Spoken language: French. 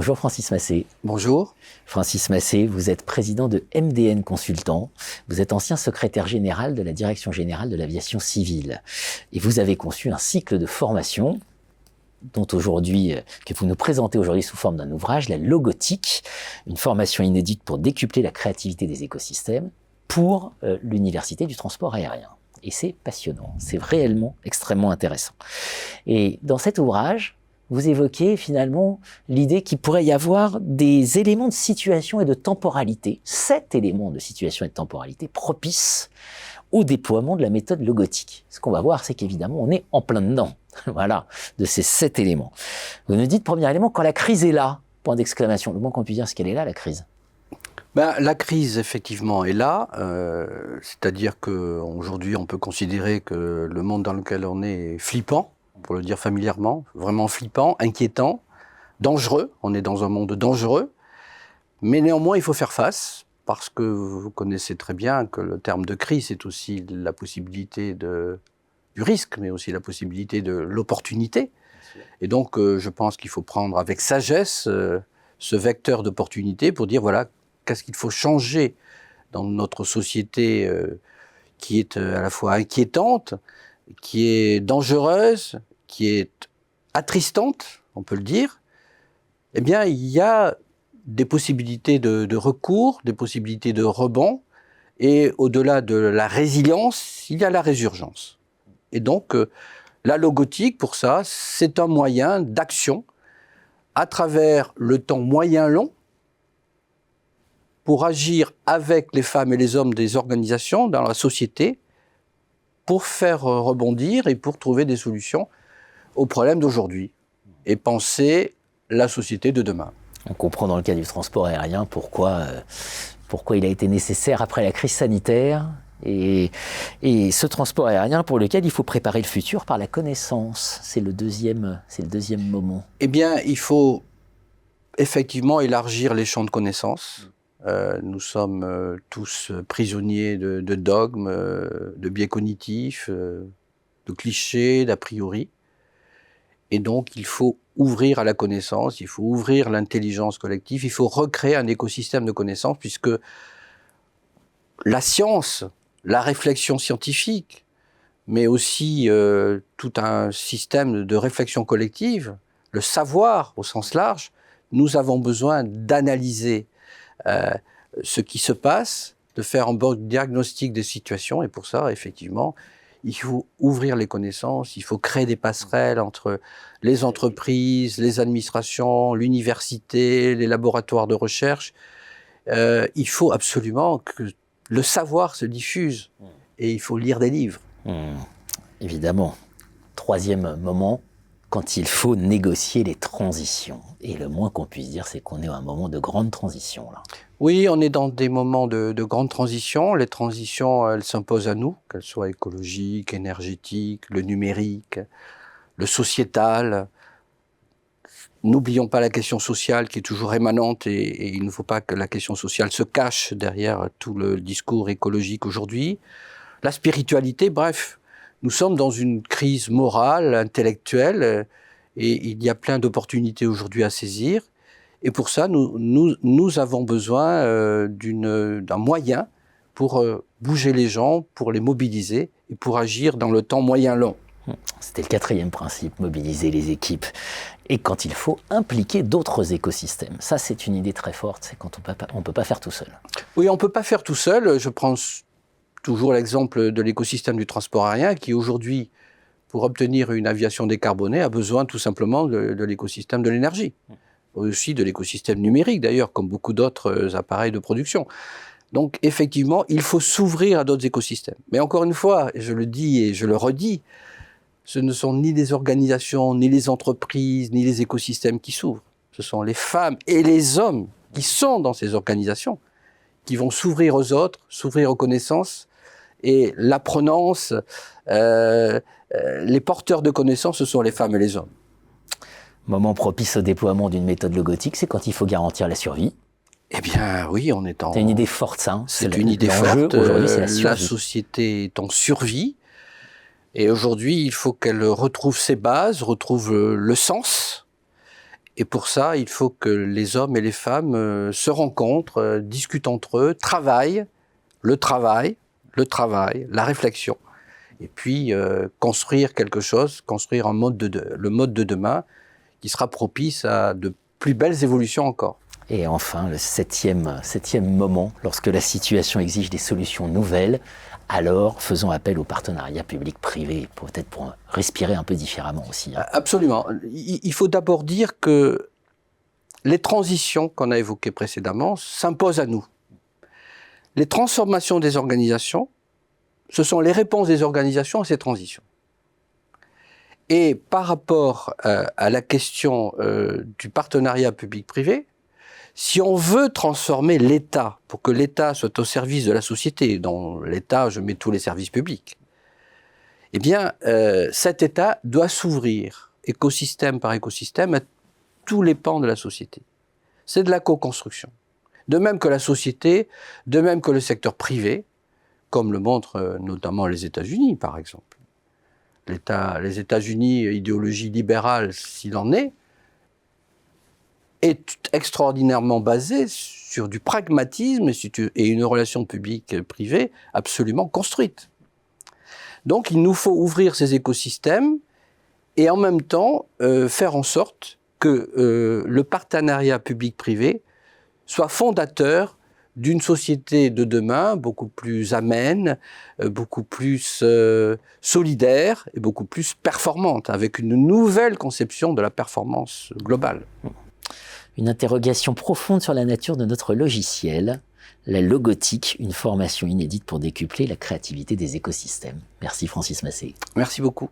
Bonjour Francis Massé. Bonjour. Francis Massé, vous êtes président de MDN Consultants. Vous êtes ancien secrétaire général de la Direction générale de l'aviation civile. Et vous avez conçu un cycle de formation que vous nous présentez aujourd'hui sous forme d'un ouvrage, la logotique, une formation inédite pour décupler la créativité des écosystèmes pour l'Université du transport aérien. Et c'est passionnant, c'est réellement extrêmement intéressant. Et dans cet ouvrage, vous évoquez finalement l'idée qu'il pourrait y avoir des éléments de situation et de temporalité, 7 éléments de situation et de temporalité propices au déploiement de la méthode logotique. Ce qu'on va voir, c'est qu'évidemment, on est en plein dedans, voilà, de ces 7 éléments. Vous nous dites, premier élément, quand la crise est là, point d'exclamation. Le moins qu'on puisse dire, c'est qu'elle est là, la crise. La crise, effectivement, est là. C'est-à-dire qu'aujourd'hui, on peut considérer que le monde dans lequel on est flippant, pour le dire familièrement, vraiment flippant, inquiétant, dangereux. On est dans un monde dangereux. Mais néanmoins, il faut faire face, parce que vous connaissez très bien que le terme de crise, c'est aussi la possibilité du risque, mais aussi la possibilité de l'opportunité. Et donc, je pense qu'il faut prendre avec sagesse ce vecteur d'opportunité pour dire, voilà, qu'est-ce qu'il faut changer dans notre société qui est à la fois inquiétante, qui est dangereuse, qui est attristante, on peut le dire. Eh bien, il y a des possibilités de recours, des possibilités de rebond, et au-delà de la résilience, il y a la résurgence. Et donc, la logotique, pour ça, c'est un moyen d'action à travers le temps moyen-long, pour agir avec les femmes et les hommes des organisations dans la société, pour faire rebondir et pour trouver des solutions aux problèmes d'aujourd'hui et penser la société de demain. On comprend dans le cas du transport aérien pourquoi il a été nécessaire après la crise sanitaire et ce transport aérien pour lequel il faut préparer le futur par la connaissance. C'est le deuxième moment. Eh bien, il faut effectivement élargir les champs de connaissances. Nous sommes tous prisonniers de dogmes, de biais cognitifs, de clichés, d'a priori. Et donc, il faut ouvrir à la connaissance, il faut ouvrir l'intelligence collective, il faut recréer un écosystème de connaissances, puisque la science, la réflexion scientifique, mais aussi tout un système de réflexion collective, le savoir au sens large, nous avons besoin d'analyser ce qui se passe, de faire un bon diagnostic des situations, et pour ça, effectivement, il faut ouvrir les connaissances, il faut créer des passerelles entre les entreprises, les administrations, l'université, les laboratoires de recherche. Il faut absolument que le savoir se diffuse, et il faut lire des livres. Évidemment. Troisième moment, quand il faut négocier les transitions. Et le moins qu'on puisse dire, c'est qu'on est à un moment de grande transition, là. Oui, on est dans des moments de grande transition. Les transitions, elles s'imposent à nous, qu'elles soient écologiques, énergétiques, le numérique, le sociétal. N'oublions pas la question sociale qui est toujours émanente et il ne faut pas que la question sociale se cache derrière tout le discours écologique aujourd'hui. La spiritualité, bref, nous sommes dans une crise morale, intellectuelle et il y a plein d'opportunités aujourd'hui à saisir. Et pour ça, nous avons besoin d'un moyen pour bouger les gens, pour les mobiliser et pour agir dans le temps moyen-long. C'était le 4e principe, mobiliser les équipes. Et quand il faut impliquer d'autres écosystèmes. Ça, c'est une idée très forte, c'est quand on ne peut pas faire tout seul. Oui, on ne peut pas faire tout seul. Je prends toujours l'exemple de l'écosystème du transport aérien qui aujourd'hui, pour obtenir une aviation décarbonée, a besoin tout simplement de l'écosystème de l'énergie. Aussi de l'écosystème numérique d'ailleurs, comme beaucoup d'autres appareils de production. Donc effectivement, il faut s'ouvrir à d'autres écosystèmes. Mais encore une fois, je le dis et je le redis, ce ne sont ni les organisations, ni les entreprises, ni les écosystèmes qui s'ouvrent. Ce sont les femmes et les hommes qui sont dans ces organisations, qui vont s'ouvrir aux autres, s'ouvrir aux connaissances. Et l'apprenance, les porteurs de connaissances, ce sont les femmes et les hommes. Moment propice au déploiement d'une méthode logotique, c'est quand il faut garantir la survie. Eh bien, oui, on est en... C'est une idée forte, ça. Hein. C'est une idée forte. Aujourd'hui, c'est la survie. La société est en survie. Et aujourd'hui, il faut qu'elle retrouve ses bases, retrouve le sens. Et pour ça, il faut que les hommes et les femmes se rencontrent, discutent entre eux, travaillent, la réflexion. Et puis construire quelque chose, construire le mode de demain qui sera propice à de plus belles évolutions encore. Et enfin, le septième moment, lorsque la situation exige des solutions nouvelles, alors faisons appel au partenariat public-privé, peut-être pour respirer un peu différemment aussi. Absolument. Il faut d'abord dire que les transitions qu'on a évoquées précédemment s'imposent à nous. Les transformations des organisations, ce sont les réponses des organisations à ces transitions. Et par rapport à la question du partenariat public-privé, si on veut transformer l'État pour que l'État soit au service de la société, dans l'État je mets tous les services publics, eh bien cet État doit s'ouvrir écosystème par écosystème à tous les pans de la société. C'est de la co-construction. De même que la société, de même que le secteur privé, comme le montrent notamment les États-Unis par exemple. Les États-Unis, idéologie libérale s'il en est extraordinairement basée sur du pragmatisme et une relation publique-privée absolument construite. Donc il nous faut ouvrir ces écosystèmes et en même temps faire en sorte que le partenariat public-privé soit fondateur d'une société de demain beaucoup plus amène, beaucoup plus solidaire et beaucoup plus performante, avec une nouvelle conception de la performance globale. Une interrogation profonde sur la nature de notre logiciel, la logotique, une formation inédite pour décupler la créativité des écosystèmes. Merci Francis Massé. Merci beaucoup.